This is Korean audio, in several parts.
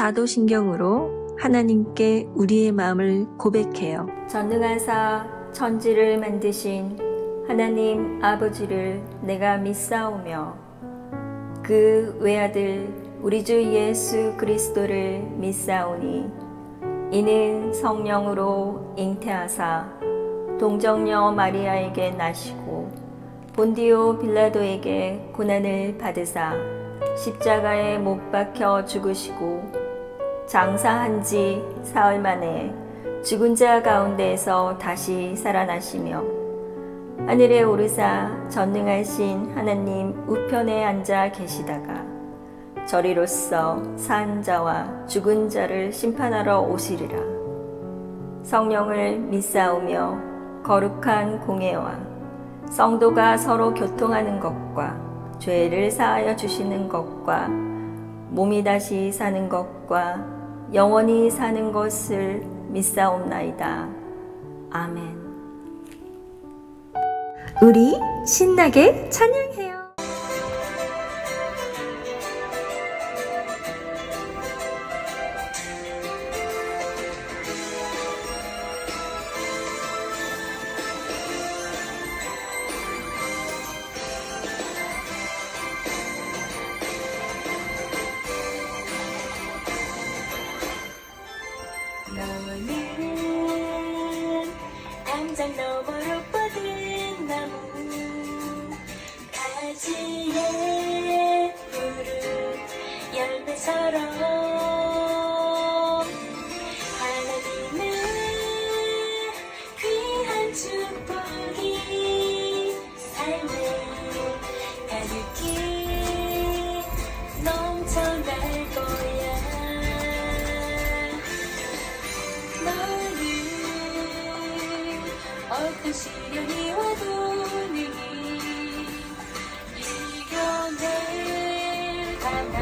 사도신경으로 하나님께 우리의 마음을 고백해요. 전능하사 천지를 만드신 하나님 아버지를 내가 믿사오며 그 외아들 우리 주 예수 그리스도를 믿사오니 이는 성령으로 잉태하사 동정녀 마리아에게 나시고 본디오 빌라도에게 고난을 받으사 십자가에 못 박혀 죽으시고 장사한 지 사흘 만에 죽은 자 가운데에서 다시 살아나시며 하늘에 오르사 전능하신 하나님 우편에 앉아 계시다가 저리로서 산 자와 죽은 자를 심판하러 오시리라. 성령을 믿사오며 거룩한 공회와 성도가 서로 교통하는 것과 죄를 사하여 주시는 것과 몸이 다시 사는 것과 영원히 사는 것을 믿사옵나이다. 아멘. 우리 신나게 찬양해요. 너는 당장 너머로 뻗은 나무 가지에 푸른 열매처럼 하나님의 귀한 축복이 삶에 가득히 넘쳐날 거야. 어떤 시련이 와도 능히 이겨낼 강한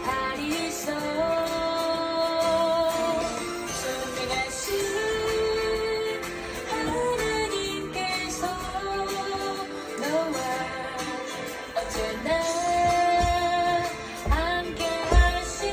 발이 있어. 전능하신 하나님께서 너와 언제나 함께 하시니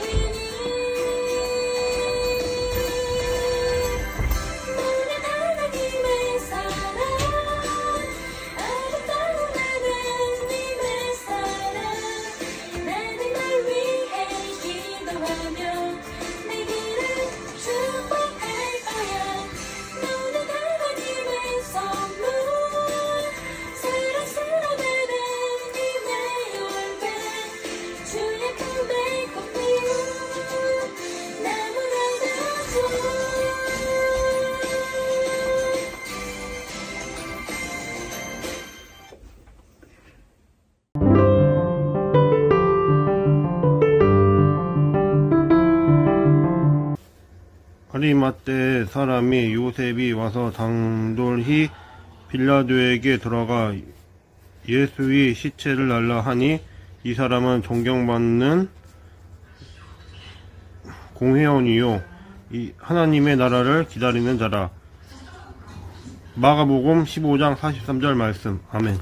아리마떼 사람이 요셉이 와서 당돌히 빌라도에게 들어가 예수의 시체를 날라 하니 이 사람은 존경받는 공회원이요 하나님의 나라를 기다리는 자라. 마가복음 15장 43절 말씀. 아멘.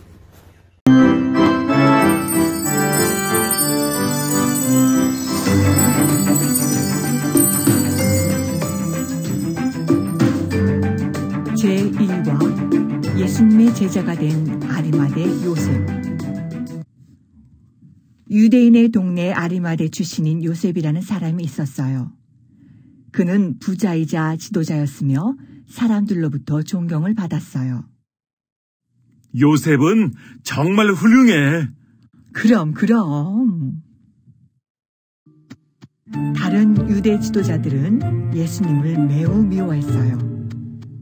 제1과 예수님의 제자가 된 아리마대 요셉. 유대인의 동네 아리마대 출신인 요셉이라는 사람이 있었어요. 그는 부자이자 지도자였으며 사람들로부터 존경을 받았어요. 요셉은 정말 훌륭해. 그럼. 다른 유대 지도자들은 예수님을 매우 미워했어요.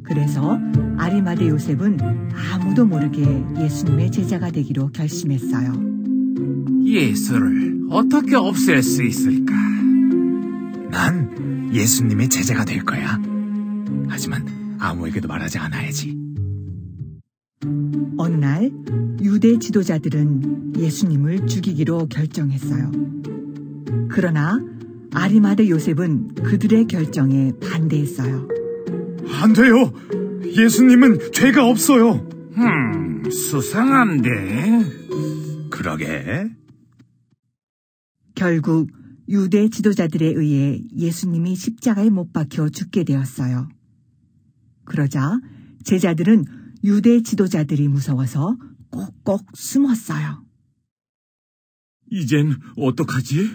그래서 아리마대 요셉은 아무도 모르게 예수님의 제자가 되기로 결심했어요. 예수를 어떻게 없앨 수 있을까? 난 예수님의 제자가 될 거야. 하지만 아무에게도 말하지 않아야지. 어느 날 유대 지도자들은 예수님을 죽이기로 결정했어요. 그러나 아리마대 요셉은 그들의 결정에 반대했어요. 안 돼요. 예수님은 죄가 없어요. 수상한데. 그러게. 결국 유대 지도자들에 의해 예수님이 십자가에 못 박혀 죽게 되었어요. 그러자 제자들은 유대 지도자들이 무서워서 꼭꼭 숨었어요. 이젠 어떡하지?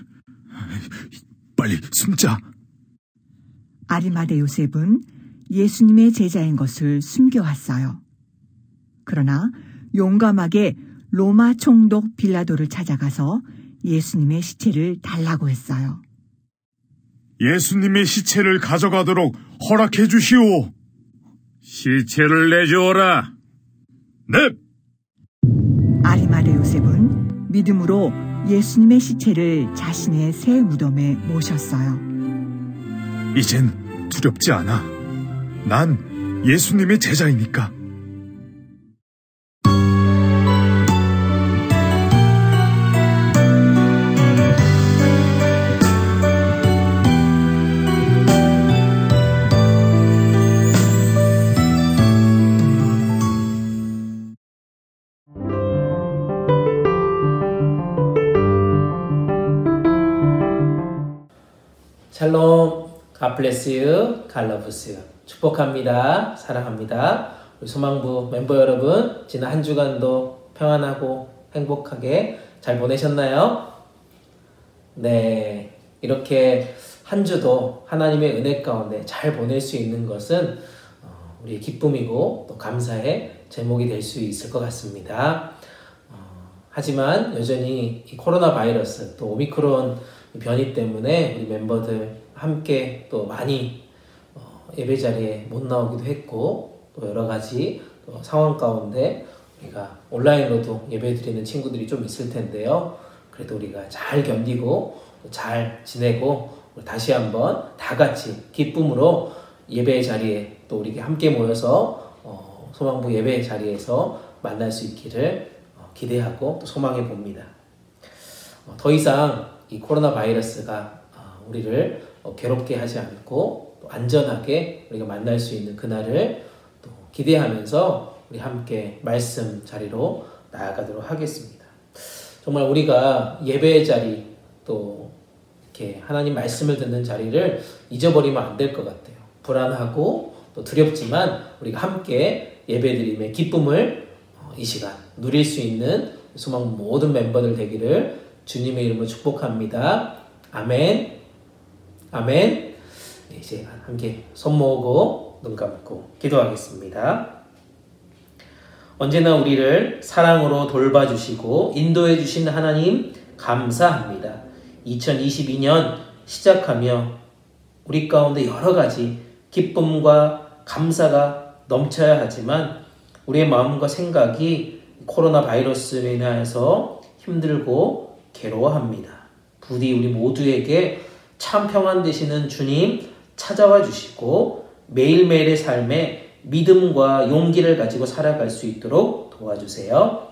빨리 숨자. 아리마대 요셉은 예수님의 제자인 것을 숨겨왔어요. 그러나 용감하게 로마 총독 빌라도를 찾아가서 예수님의 시체를 달라고 했어요. 예수님의 시체를 가져가도록 허락해 주시오. 시체를 내주어라. 네. 아리마대 요셉은 믿음으로 예수님의 시체를 자신의 새 무덤에 모셨어요. 이젠 두렵지 않아. 난 예수님의 제자이니까. 샬롬, God bless you, God loves you. 축복합니다. 사랑합니다. 우리 소망부 멤버 여러분, 지난 한 주간도 평안하고 행복하게 잘 보내셨나요? 네, 이렇게 한 주도 하나님의 은혜 가운데 잘 보낼 수 있는 것은 우리의 기쁨이고 또 감사의 제목이 될 수 있을 것 같습니다. 하지만 여전히 이 코로나 바이러스 또 오미크론 변이 때문에 우리 멤버들 함께 또 많이 예배 자리에 못 나오기도 했고 또 여러 가지 또 상황 가운데 우리가 온라인으로도 예배 드리는 친구들이 좀 있을 텐데요. 그래도 우리가 잘 견디고 잘 지내고 다시 한번 다 같이 기쁨으로 예배 자리에 또 우리 함께 모여서 소망부 예배 자리에서 만날 수 있기를 기대하고 또 소망해 봅니다. 더 이상 이 코로나 바이러스가 우리를 괴롭게 하지 않고 또 안전하게 우리가 만날 수 있는 그날을 또 기대하면서 우리 함께 말씀 자리로 나아가도록 하겠습니다. 정말 우리가 예배의 자리 또 이렇게 하나님 말씀을 듣는 자리를 잊어버리면 안 될 것 같아요. 불안하고 또 두렵지만 우리가 함께 예배드림의 기쁨을 이 시간 누릴 수 있는 소망 모든 멤버들 되기를 주님의 이름으로 축복합니다. 아멘. 아멘. 네, 이제 함께 손 모으고 눈 감고 기도하겠습니다. 언제나 우리를 사랑으로 돌봐주시고 인도해 주신 하나님 감사합니다. 2022년 시작하며 우리 가운데 여러 가지 기쁨과 감사가 넘쳐야 하지만 우리의 마음과 생각이 코로나 바이러스로 인하여서 힘들고 괴로워합니다. 부디 우리 모두에게 참 평안 되시는 주님 찾아와 주시고 매일매일의 삶에 믿음과 용기를 가지고 살아갈 수 있도록 도와주세요.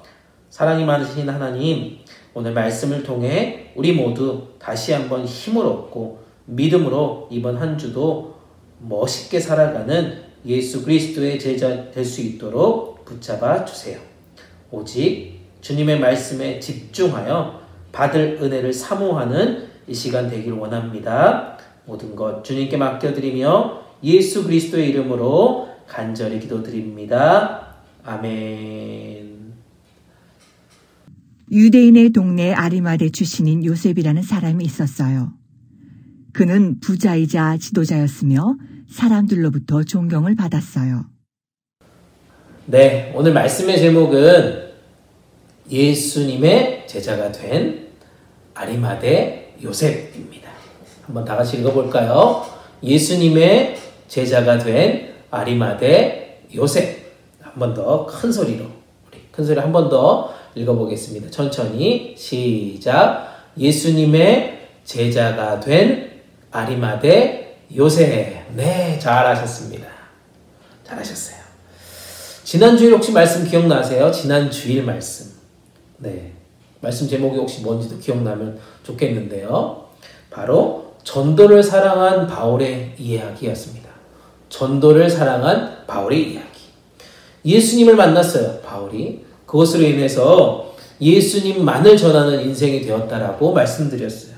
사랑이 많으신 하나님, 오늘 말씀을 통해 우리 모두 다시 한번 힘을 얻고 믿음으로 이번 한 주도 멋있게 살아가는 예수 그리스도의 제자 될 수 있도록 붙잡아 주세요. 오직 주님의 말씀에 집중하여 받을 은혜를 사모하는 이 시간 되기를 원합니다. 모든 것 주님께 맡겨드리며 예수 그리스도의 이름으로 간절히 기도드립니다. 아멘. 유대인의 동네 아리마대 출신인 요셉이라는 사람이 있었어요. 그는 부자이자 지도자였으며 사람들로부터 존경을 받았어요. 네, 오늘 말씀의 제목은 예수님의 제자가 된 아리마대 요셉입니다. 한번 다 같이 읽어볼까요? 예수님의 제자가 된 아리마대 요셉. 한 번 더 큰 소리로, 우리 큰 소리 한 번 더 읽어보겠습니다. 천천히 시작. 예수님의 제자가 된 아리마대 요셉. 네, 잘하셨습니다. 잘하셨어요. 지난 주일 혹시 말씀 기억나세요? 지난 주일 말씀. 네, 말씀 제목이 혹시 뭔지도 기억나면 좋겠는데요. 바로 전도를 사랑한 바울의 이야기였습니다. 전도를 사랑한 바울의 이야기. 예수님을 만났어요, 바울이. 그것으로 인해서 예수님만을 전하는 인생이 되었다라고 말씀드렸어요.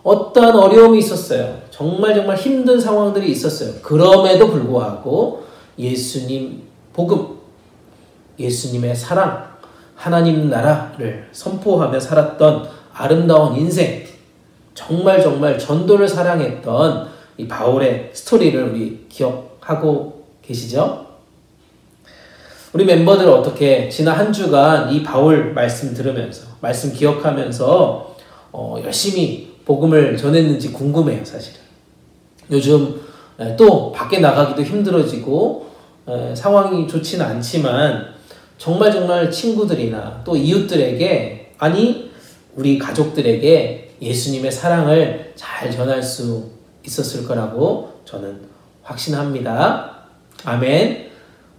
어떠한 어려움이 있었어요. 정말 힘든 상황들이 있었어요. 그럼에도 불구하고 예수님 복음, 예수님의 사랑, 하나님 나라를 선포하며 살았던 아름다운 인생, 정말 전도를 사랑했던 이 바울의 스토리를 우리 기억하고 계시죠? 우리 멤버들 어떻게 지난 한 주간 이 바울 말씀 들으면서, 말씀 기억하면서 열심히 복음을 전했는지 궁금해요, 사실은. 요즘 또 밖에 나가기도 힘들어지고 상황이 좋지는 않지만 정말 친구들이나 또 이웃들에게, 아니 우리 가족들에게 예수님의 사랑을 잘 전할 수 있었을 거라고 저는 확신합니다. 아멘.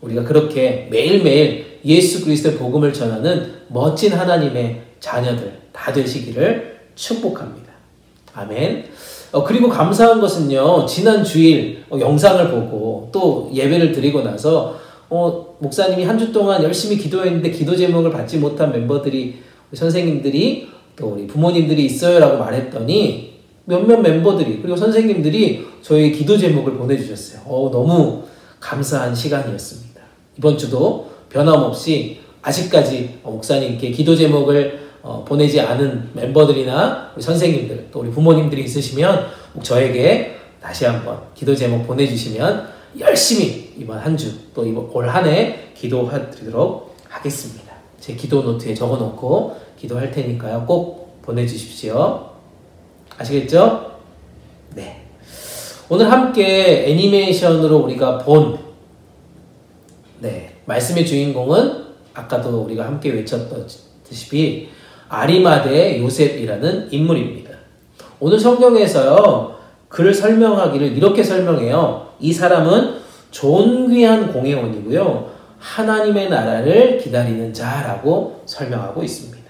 우리가 그렇게 매일매일 예수 그리스도의 복음을 전하는 멋진 하나님의 자녀들 다 되시기를 축복합니다. 아멘. 그리고 감사한 것은요, 지난 주일 영상을 보고 또 예배를 드리고 나서 목사님이 한 주 동안 열심히 기도했는데 기도 제목을 받지 못한 멤버들이, 선생님들이 또 우리 부모님들이 있어요 라고 말했더니 몇몇 멤버들이 그리고 선생님들이 저희 기도 제목을 보내주셨어요. 너무 감사한 시간이었습니다. 이번 주도 변함없이 아직까지 목사님께 기도 제목을 보내지 않은 멤버들이나 우리 선생님들 또 우리 부모님들이 있으시면 저에게 다시 한번 기도 제목 보내주시면 열심히 이번 한 주 또 이번 올 한 해 기도하도록 하겠습니다. 제 기도 노트에 적어놓고 기도할 테니까요. 꼭 보내주십시오. 아시겠죠? 네. 오늘 함께 애니메이션으로 우리가 본 말씀의 주인공은 아까도 우리가 함께 외쳤듯이 아리마대 요셉이라는 인물입니다. 오늘 성경에서요, 그를 설명하기를 이렇게 설명해요. 이 사람은 존귀한 공회원이고요, 하나님의 나라를 기다리는 자라고 설명하고 있습니다.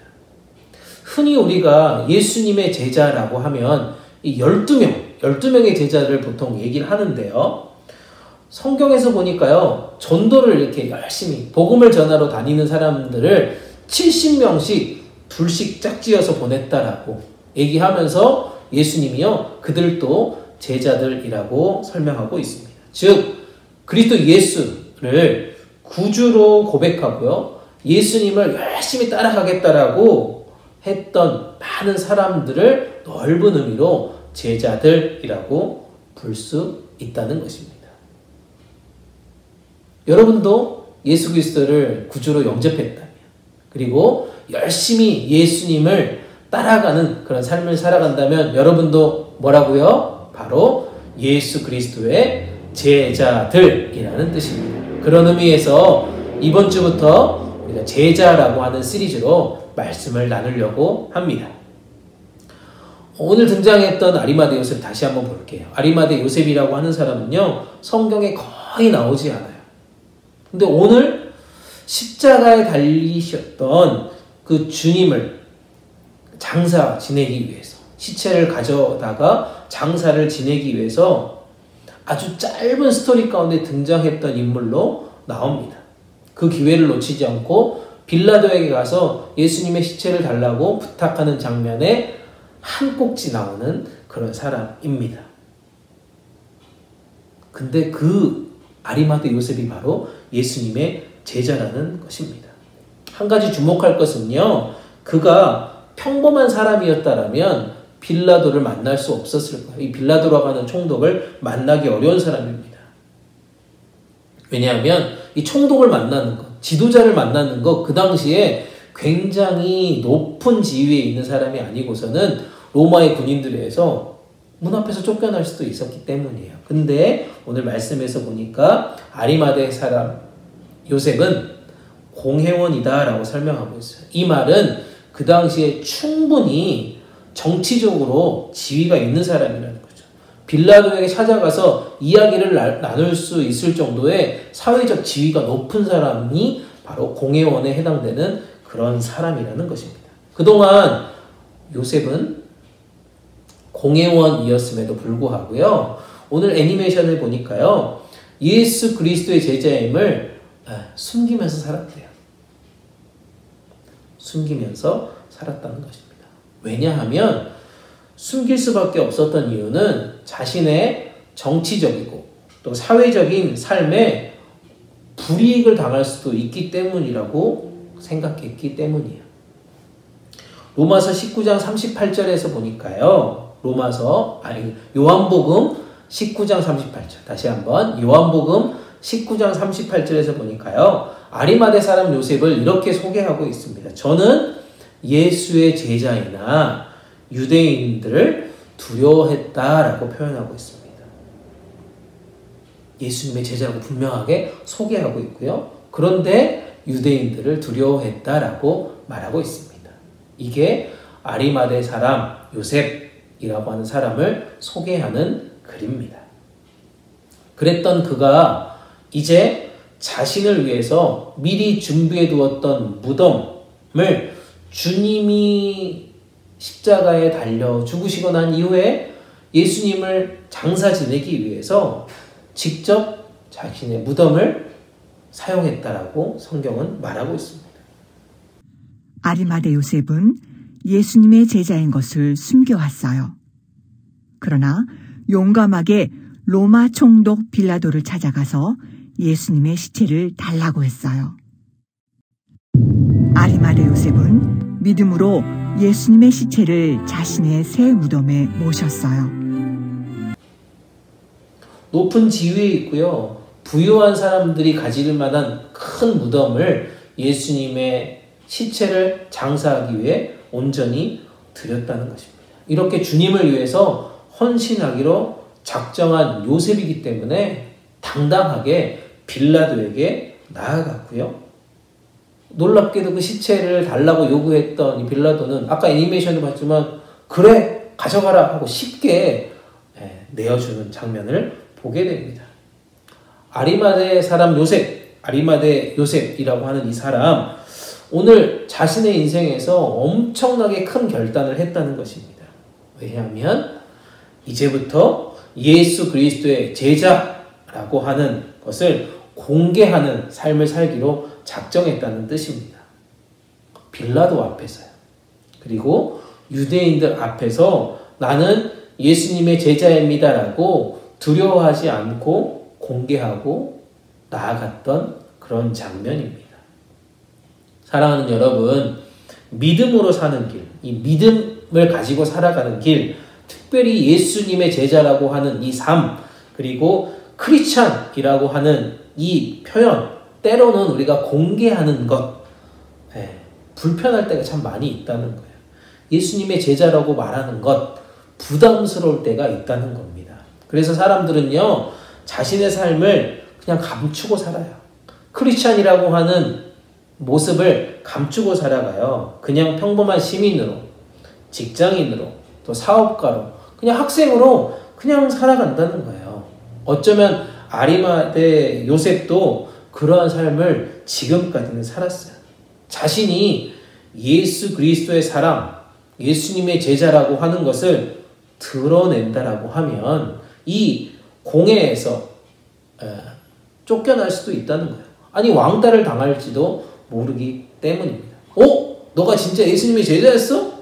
흔히 우리가 예수님의 제자라고 하면 이 12명의 제자를 보통 얘기를 하는데요. 성경에서 보니까요, 전도를 이렇게 열심히 복음을 전하러 다니는 사람들을 70명씩 둘씩 짝지어서 보냈다라고 얘기하면서 예수님이요, 그들도 제자들이라고 설명하고 있습니다. 즉, 그리스도 예수를 구주로 고백하고요, 예수님을 열심히 따라가겠다라고 했던 많은 사람들을 넓은 의미로 제자들이라고 부를 수 있다는 것입니다. 여러분도 예수 그리스도를 구주로 영접했다면, 그리고 열심히 예수님을 따라가는 그런 삶을 살아간다면 여러분도 뭐라고요? 바로 예수 그리스도의 제자들이라는 뜻입니다. 그런 의미에서 이번 주부터 우리가 제자라고 하는 시리즈로 말씀을 나누려고 합니다. 오늘 등장했던 아리마대 요셉 다시 한번 볼게요. 아리마대 요셉이라고 하는 사람은요, 성경에 거의 나오지 않아요. 근데 오늘 십자가에 달리셨던 그 주님을 장사 지내기 위해서, 시체를 가져다가 장사를 지내기 위해서 아주 짧은 스토리 가운데 등장했던 인물로 나옵니다. 그 기회를 놓치지 않고 빌라도에게 가서 예수님의 시체를 달라고 부탁하는 장면에 한 꼭지 나오는 그런 사람입니다. 근데 그 아리마대 요셉이 바로 예수님의 제자라는 것입니다. 한 가지 주목할 것은요, 그가 평범한 사람이었다라면 빌라도를 만날 수 없었을 거예요. 이 빌라도라고 하는 총독을 만나기 어려운 사람입니다. 왜냐하면 이 총독을 만나는 것, 지도자를 만나는 것, 그 당시에 굉장히 높은 지위에 있는 사람이 아니고서는 로마의 군인들에 의해서 문 앞에서 쫓겨날 수도 있었기 때문이에요. 근데 오늘 말씀에서 보니까 아리마대 사람 요셉은 공회원이다 라고 설명하고 있어요. 이 말은 그 당시에 충분히 정치적으로 지위가 있는 사람이라는 거죠. 빌라도에게 찾아가서 이야기를 나눌 수 있을 정도의 사회적 지위가 높은 사람이 바로 공회원에 해당되는 그런 사람이라는 것입니다. 그동안 요셉은 공회원이었음에도 불구하고요, 오늘 애니메이션을 보니까요, 예수 그리스도의 제자임을 숨기면서 살았대요. 숨기면서 살았다는 것입니다. 왜냐하면 숨길 수밖에 없었던 이유는 자신의 정치적이고 또 사회적인 삶에 불이익을 당할 수도 있기 때문이라고 생각했기 때문이에요. 로마서 19장 38절에서 보니까요. 요한복음 19장 38절. 다시 한번 요한복음 19장 38절에서 보니까요. 아리마대 사람 요셉을 이렇게 소개하고 있습니다. 저는 예수의 제자이나 유대인들을 두려워했다라고 표현하고 있습니다. 예수님의 제자라고 분명하게 소개하고 있고요. 그런데 유대인들을 두려워했다라고 말하고 있습니다. 이게 아리마대 사람 요셉이라고 하는 사람을 소개하는 글입니다. 그랬던 그가 이제 자신을 위해서 미리 준비해 두었던 무덤을 주님이 십자가에 달려 죽으시고 난 이후에 예수님을 장사 지내기 위해서 직접 자신의 무덤을 사용했다라고 성경은 말하고 있습니다. 아리마대 요셉은 예수님의 제자인 것을 숨겨왔어요. 그러나 용감하게 로마 총독 빌라도를 찾아가서 예수님의 시체를 달라고 했어요. 아리마대 요셉은 믿음으로 예수님의 시체를 자신의 새 무덤에 모셨어요. 높은 지위에 있고요. 부유한 사람들이 가질 만한 큰 무덤을 예수님의 시체를 장사하기 위해 온전히 드렸다는 것입니다. 이렇게 주님을 위해서 헌신하기로 작정한 요셉이기 때문에 당당하게 빌라도에게 나아갔고요. 놀랍게도 그 시체를 달라고 요구했던 이 빌라도는 아까 애니메이션도 봤지만 그래 가져가라 하고 쉽게 내어주는 장면을 보게 됩니다. 아리마대 사람 요셉, 아리마대 요셉이라고 하는 이 사람 오늘 자신의 인생에서 엄청나게 큰 결단을 했다는 것입니다. 왜냐하면 이제부터 예수 그리스도의 제자라고 하는 것을 공개하는 삶을 살기로 작정했다는 뜻입니다. 빌라도 앞에서요. 그리고 유대인들 앞에서 나는 예수님의 제자입니다라고 두려워하지 않고 공개하고 나아갔던 그런 장면입니다. 사랑하는 여러분, 믿음으로 사는 길, 이 믿음을 가지고 살아가는 길, 특별히 예수님의 제자라고 하는 이 삶, 그리고 크리스찬이라고 하는 이 표현, 때로는 우리가 공개하는 것, 불편할 때가 참 많이 있다는 거예요. 예수님의 제자라고 말하는 것, 부담스러울 때가 있다는 겁니다. 그래서 사람들은요, 자신의 삶을 그냥 감추고 살아요. 크리스찬이라고 하는 모습을 감추고 살아가요. 그냥 평범한 시민으로, 직장인으로, 또 사업가로, 그냥 학생으로 그냥 살아간다는 거예요. 어쩌면 아리마대 요셉도 그러한 삶을 지금까지는 살았어요. 자신이 예수 그리스도의 사람, 예수님의 제자라고 하는 것을 드러낸다라고 하면 이 공회에서 쫓겨날 수도 있다는 거예요. 아니 왕따를 당할지도 모르기 때문입니다. 너가 진짜 예수님의 제자였어?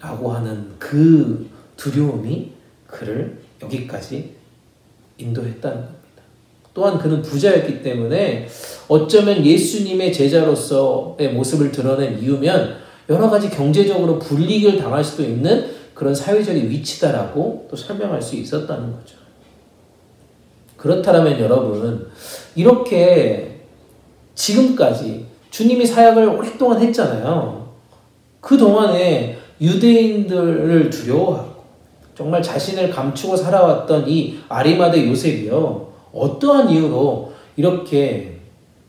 라고 하는 그 두려움이 그를 여기까지 인도했다는 겁니다. 또한 그는 부자였기 때문에 어쩌면 예수님의 제자로서의 모습을 드러낸 이유면 여러 가지 경제적으로 불이익을 당할 수도 있는 그런 사회적인 위치다라고 또 설명할 수 있었다는 거죠. 그렇다면 여러분, 이렇게 지금까지 주님이 사역을 오랫동안 했잖아요. 그동안에 유대인들을 두려워하고 정말 자신을 감추고 살아왔던 이 아리마대 요셉이요. 어떠한 이유로 이렇게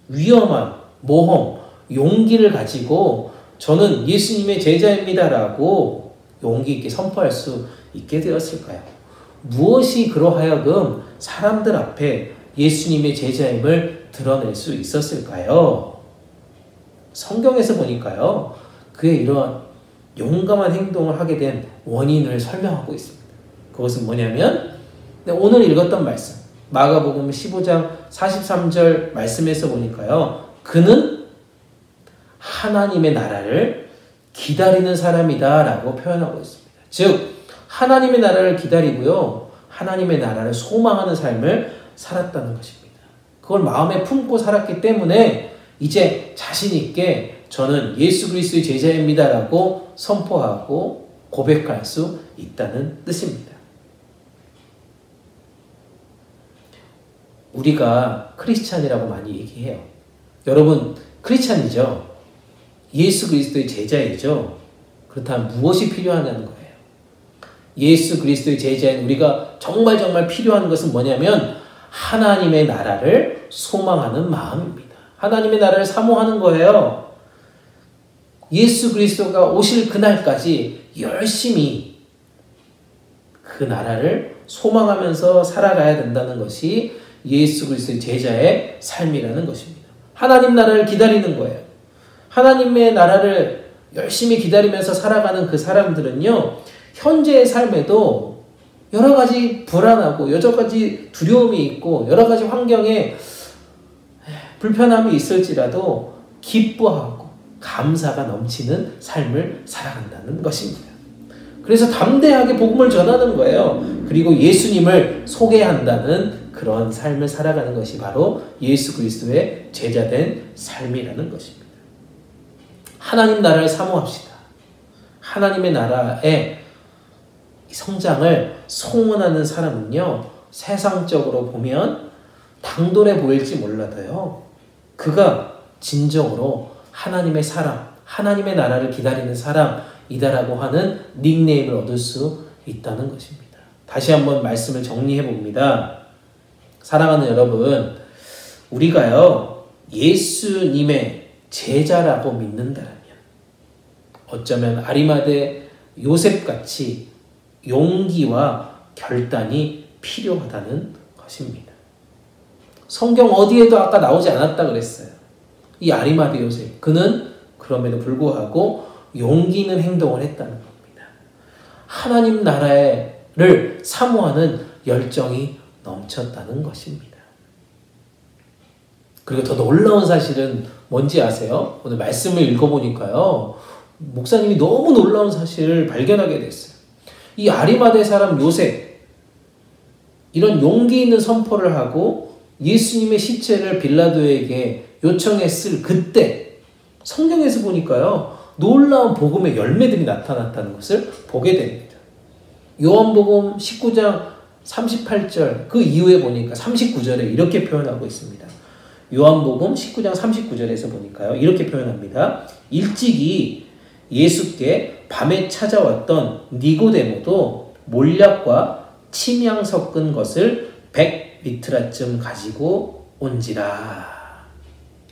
위험한 모험, 용기를 가지고 저는 예수님의 제자입니다라고 용기 있게 선포할 수 있게 되었을까요? 무엇이 그러하여금 사람들 앞에 예수님의 제자임을 드러낼 수 있었을까요? 성경에서 보니까요. 그의 이러한 용감한 행동을 하게 된 원인을 설명하고 있습니다. 그것은 뭐냐면 오늘 읽었던 말씀 마가복음 15장 43절 말씀에서 보니까요. 그는 하나님의 나라를 기다리는 사람이다 라고 표현하고 있습니다. 즉 하나님의 나라를 기다리고요, 하나님의 나라를 소망하는 삶을 살았다는 것입니다. 그걸 마음에 품고 살았기 때문에 이제 자신 있게 저는 예수 그리스도의 제자입니다 라고 선포하고 고백할 수 있다는 뜻입니다. 우리가 크리스찬이라고 많이 얘기해요. 여러분 크리스찬이죠? 예수 그리스도의 제자이죠? 그렇다면 무엇이 필요하냐는 거예요. 예수 그리스도의 제자인 우리가 정말 필요한 것은 뭐냐면 하나님의 나라를 소망하는 마음입니다. 하나님의 나라를 사모하는 거예요. 예수 그리스도가 오실 그날까지 열심히 그 나라를 소망하면서 살아가야 된다는 것이 예수 그리스도의 제자의 삶이라는 것입니다. 하나님 나라를 기다리는 거예요. 하나님의 나라를 열심히 기다리면서 살아가는 그 사람들은요, 현재의 삶에도 여러 가지 불안하고 여러 가지 두려움이 있고 여러 가지 환경에 불편함이 있을지라도 기뻐하고 감사가 넘치는 삶을 살아간다는 것입니다. 그래서 담대하게 복음을 전하는 거예요. 그리고 예수님을 소개한다는 그런 삶을 살아가는 것이 바로 예수 그리스도의 제자된 삶이라는 것입니다. 하나님 나라를 사모합시다. 하나님의 나라의 성장을 소원하는 사람은요, 세상적으로 보면 당돌해 보일지 몰라도요, 그가 진정으로 하나님의 사람, 하나님의 나라를 기다리는 사람이다라고 하는 닉네임을 얻을 수 있다는 것입니다. 다시 한번 말씀을 정리해 봅니다. 사랑하는 여러분, 우리가요, 예수님의 제자라고 믿는다라면 어쩌면 아리마대 요셉같이 용기와 결단이 필요하다는 것입니다. 성경 어디에도 아까 나오지 않았다 그랬어요. 이 아리마대 요셉, 그는 그럼에도 불구하고 용기 있는 행동을 했다는 겁니다. 하나님 나라를 사모하는 열정이 넘쳤다는 것입니다. 그리고 더 놀라운 사실은 뭔지 아세요? 오늘 말씀을 읽어보니까요, 목사님이 너무 놀라운 사실을 발견하게 됐어요. 이 아리마대 사람 요셉, 이런 용기 있는 선포를 하고 예수님의 시체를 빌라도에게 요청했을 그때 성경에서 보니까요, 놀라운 복음의 열매들이 나타났다는 것을 보게 됩니다. 요한복음 19장 38절 그 이후에 보니까 39절에 이렇게 표현하고 있습니다. 요한복음 19장 39절에서 보니까요, 이렇게 표현합니다. 일찍이 예수께 밤에 찾아왔던 니고데모도 몰약과 침향 섞은 것을 100리트라쯤 가지고 온지라.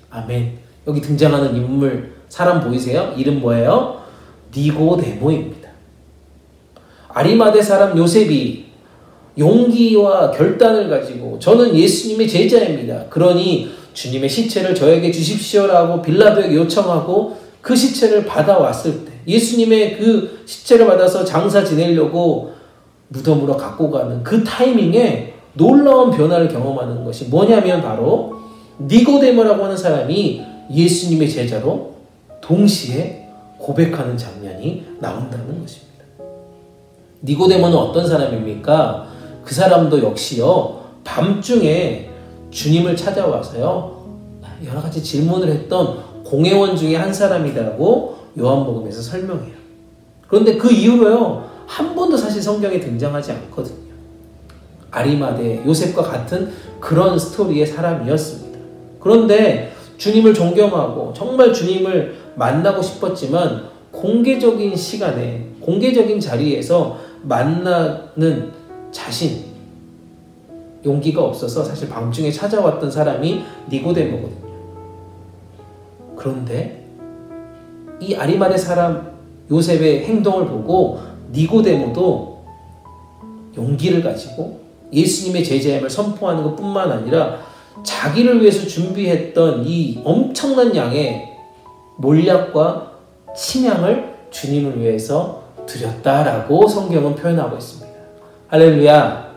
아멘. 여기 등장하는 인물, 사람 보이세요? 이름 뭐예요? 니고데모입니다. 아리마대 사람 요셉이 용기와 결단을 가지고 저는 예수님의 제자입니다. 그러니 주님의 시체를 저에게 주십시오라고 빌라도에게 요청하고 그 시체를 받아왔을 때, 예수님의 그 시체를 받아서 장사 지내려고 무덤으로 갖고 가는 그 타이밍에 놀라운 변화를 경험하는 것이 뭐냐면 바로 니고데모라고 하는 사람이 예수님의 제자로 동시에 고백하는 장면이 나온다는 것입니다. 니고데모는 어떤 사람입니까? 그 사람도 역시요, 밤중에 주님을 찾아와서요, 여러 가지 질문을 했던 공회원 중에 한 사람이라고 요한복음에서 설명해요. 그런데 그 이후로요, 한 번도 사실 성경에 등장하지 않거든요. 아리마대 요셉과 같은 그런 스토리의 사람이었습니다. 그런데 주님을 존경하고 정말 주님을 만나고 싶었지만 공개적인 시간에, 공개적인 자리에서 만나는 자신, 용기가 없어서 사실 밤중에 찾아왔던 사람이 니고데모거든요. 그런데 이 아리마대 사람 요셉의 행동을 보고 니고데모도 용기를 가지고 예수님의 제자임을 선포하는 것뿐만 아니라 자기를 위해서 준비했던 이 엄청난 양의 몰약과 침향을 주님을 위해서 드렸다라고 성경은 표현하고 있습니다. 할렐루야,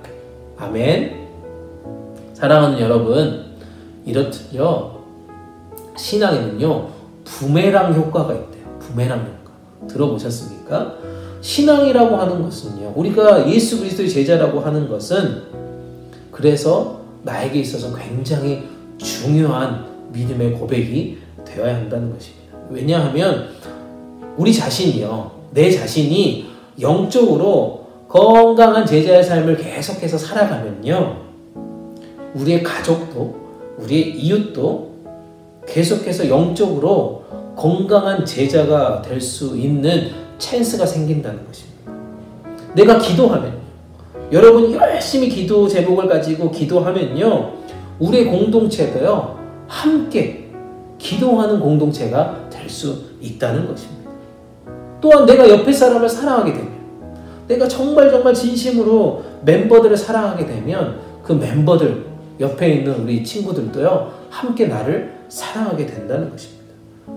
아멘. 사랑하는 여러분, 이렇듯요, 신앙에는요 부메랑 효과가 있대요. 부메랑 효과. 들어보셨습니까? 신앙이라고 하는 것은요, 우리가 예수 그리스도의 제자라고 하는 것은 그래서 나에게 있어서 굉장히 중요한 믿음의 고백이 되어야 한다는 것입니다. 왜냐하면 우리 자신이요, 내 자신이 영적으로 건강한 제자의 삶을 계속해서 살아가면요, 우리의 가족도 우리의 이웃도 계속해서 영적으로 건강한 제자가 될 수 있는 찬스가 생긴다는 것입니다. 내가 기도하면, 여러분이 열심히 기도 제목을 가지고 기도하면요, 우리의 공동체도요, 함께 기도하는 공동체가 될 수 있다는 것입니다. 또한 내가 옆에 사람을 사랑하게 되면, 내가 정말 진심으로 멤버들을 사랑하게 되면 그 멤버들, 옆에 있는 우리 친구들도요, 함께 나를 사랑하게 된다는 것입니다.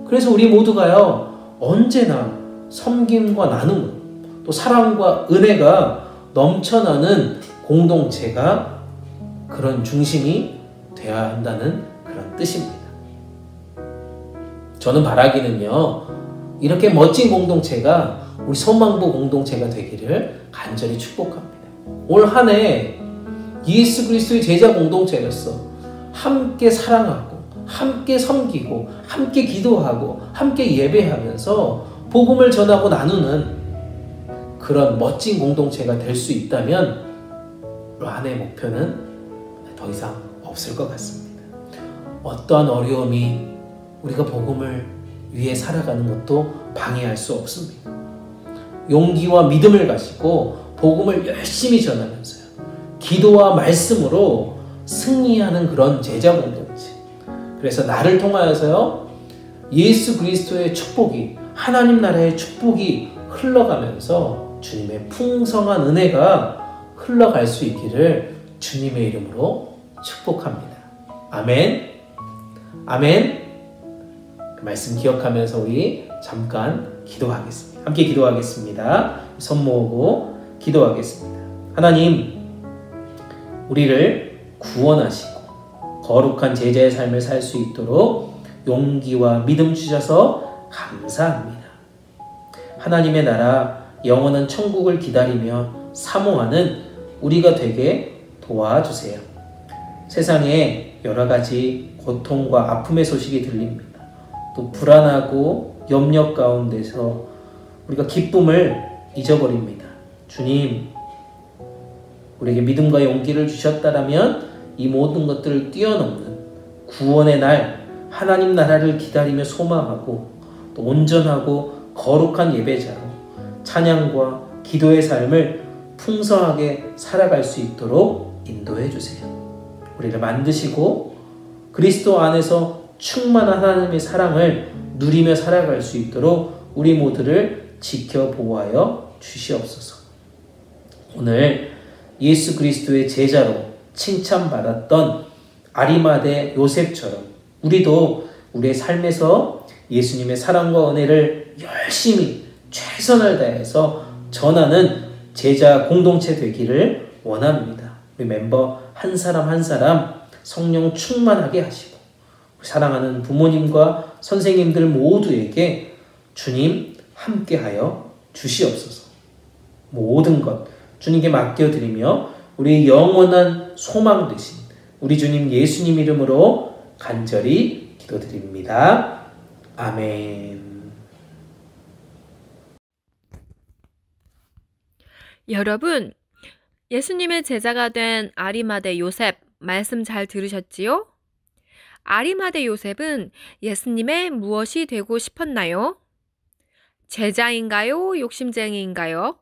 그래서 우리 모두가요, 언제나 섬김과 나눔, 또 사랑과 은혜가 넘쳐나는 공동체가 그런 중심이 되어야 한다는 그런 뜻입니다. 저는 바라기는요, 이렇게 멋진 공동체가 우리 소망부 공동체가 되기를 간절히 축복합니다. 올 한 해 예수 그리스도의 제자 공동체로서 함께 사랑하고, 함께 섬기고, 함께 기도하고, 함께 예배하면서 복음을 전하고 나누는 그런 멋진 공동체가 될 수 있다면 올 한 해 목표는 더 이상 없을 것 같습니다. 어떠한 어려움이 우리가 복음을 위해 살아가는 것도 방해할 수 없습니다. 용기와 믿음을 가지고 복음을 열심히 전하면서요, 기도와 말씀으로 승리하는 그런 제자 공동체. 그래서 나를 통하여서요, 예수 그리스도의 축복이, 하나님 나라의 축복이 흘러가면서 주님의 풍성한 은혜가 흘러갈 수 있기를 주님의 이름으로 축복합니다. 아멘. 아멘. 그 말씀 기억하면서 우리 잠깐 기도하겠습니다. 함께 기도하겠습니다. 손 모으고 기도하겠습니다. 하나님, 우리를 구원하시고 거룩한 제자의 삶을 살 수 있도록 용기와 믿음 주셔서 감사합니다. 하나님의 나라 영원한 천국을 기다리며 사모하는 우리가 되게 도와주세요. 세상에 여러 가지 고통과 아픔의 소식이 들립니다. 또 불안하고 염려 가운데서 우리가 기쁨을 잊어버립니다. 주님, 우리에게 믿음과 용기를 주셨다라면 이 모든 것들을 뛰어넘는 구원의 날, 하나님 나라를 기다리며 소망하고 또 온전하고 거룩한 예배자로 찬양과 기도의 삶을 풍성하게 살아갈 수 있도록 인도해 주세요. 우리를 만드시고 그리스도 안에서 충만한 하나님의 사랑을 누리며 살아갈 수 있도록 우리 모두를 지켜 보호하여 주시옵소서. 오늘 예수 그리스도의 제자로 칭찬받았던 아리마대 요셉처럼 우리도 우리의 삶에서 예수님의 사랑과 은혜를 열심히 최선을 다해서 전하는 제자 공동체 되기를 원합니다. 우리 멤버 한 사람 한 사람 성령 충만하게 하시고 사랑하는 부모님과 선생님들 모두에게 주님 함께하여 주시옵소서. 모든 것 주님께 맡겨드리며 우리 영원한 소망 되신 우리 주님 예수님 이름으로 간절히 기도드립니다. 아멘. 여러분, 예수님의 제자가 된 아리마대 요셉 말씀 잘 들으셨지요? 아리마대 요셉은 예수님의 무엇이 되고 싶었나요? 제자인가요? 욕심쟁이인가요?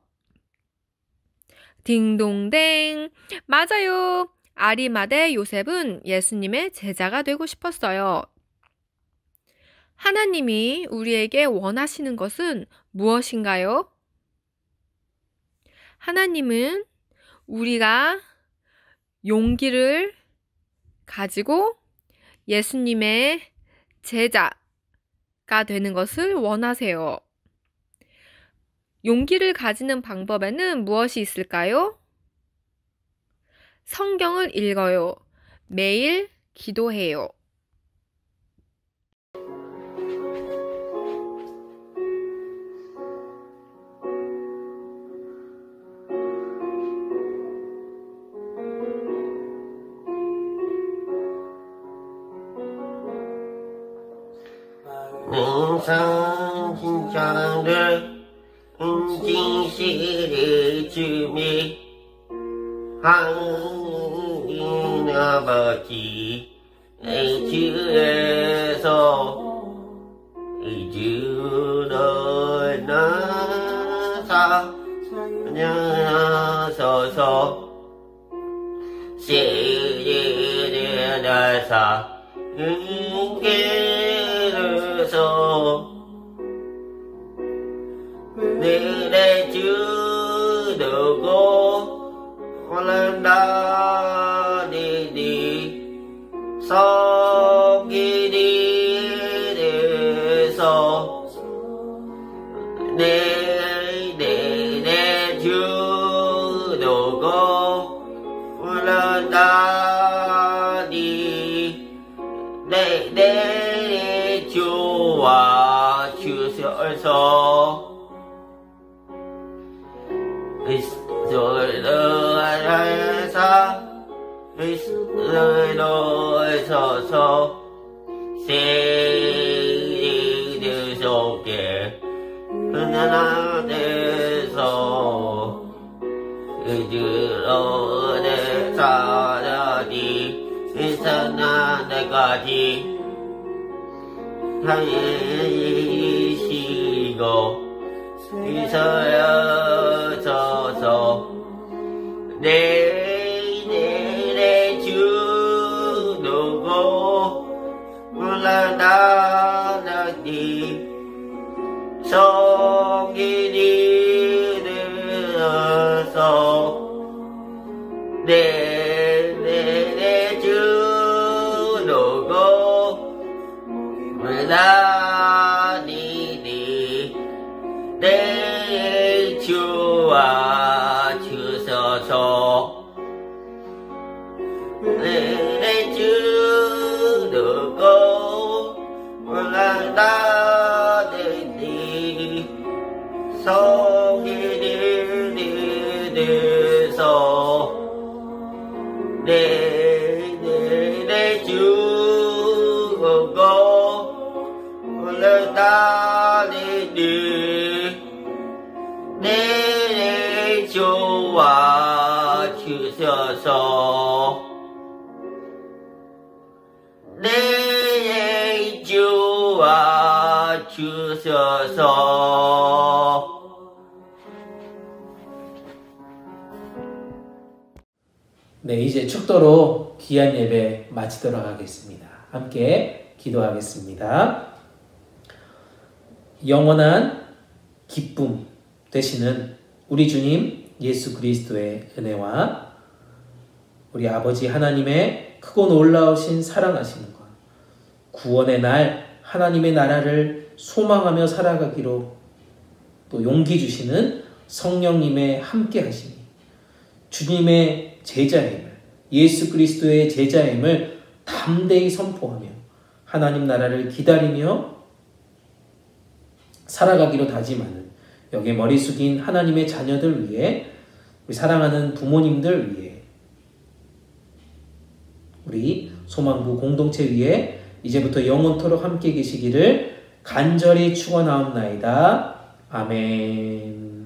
딩동댕! 맞아요! 아리마대 요셉은 예수님의 제자가 되고 싶었어요. 하나님이 우리에게 원하시는 것은 무엇인가요? 하나님은 우리가 용기를 가지고 예수님의 제자가 되는 것을 원하세요. 용기를 가지는 방법에는 무엇이 있을까요? 성경을 읽어요. 매일 기도해요. 능상 신장을 진실을 주미 하나님 아버지 주에서 주를 나사 안녕하소서 시리를 나사 은계로서 내래 주르고 올란다리니 성기리에서 내 주르고 올란다리 내 주와 주셔서 서서 세리들 속에 그나라에서 이들어내 사라디 이산나까지 하이시고 이서여서서 내 주누고 올라다니 성기리르서 내 주누고 올라니니 내 주와 주셔서 내 주누고 올라다니 성기리르서 내 주고 올라다니니 내 주와 주셔서 내 주와 주셔서 네, 이제 축도로 귀한 예배 마치도록 하겠습니다. 함께 기도하겠습니다. 영원한 기쁨 되시는 우리 주님 예수 그리스도의 은혜와 우리 아버지 하나님의 크고 놀라우신 사랑하심과 구원의 날 하나님의 나라를 소망하며 살아가기로 또 용기 주시는 성령님의 함께 하심이 주님의 제자임을 예수 그리스도의 제자임을 담대히 선포하며 하나님 나라를 기다리며 살아가기로 다짐하는 여기에 머리 숙인 하나님의 자녀들 위해 우리 사랑하는 부모님들 위해 우리 소망부 공동체 위에 이제부터 영원토록 함께 계시기를 간절히 축원하옵나이다. 아멘.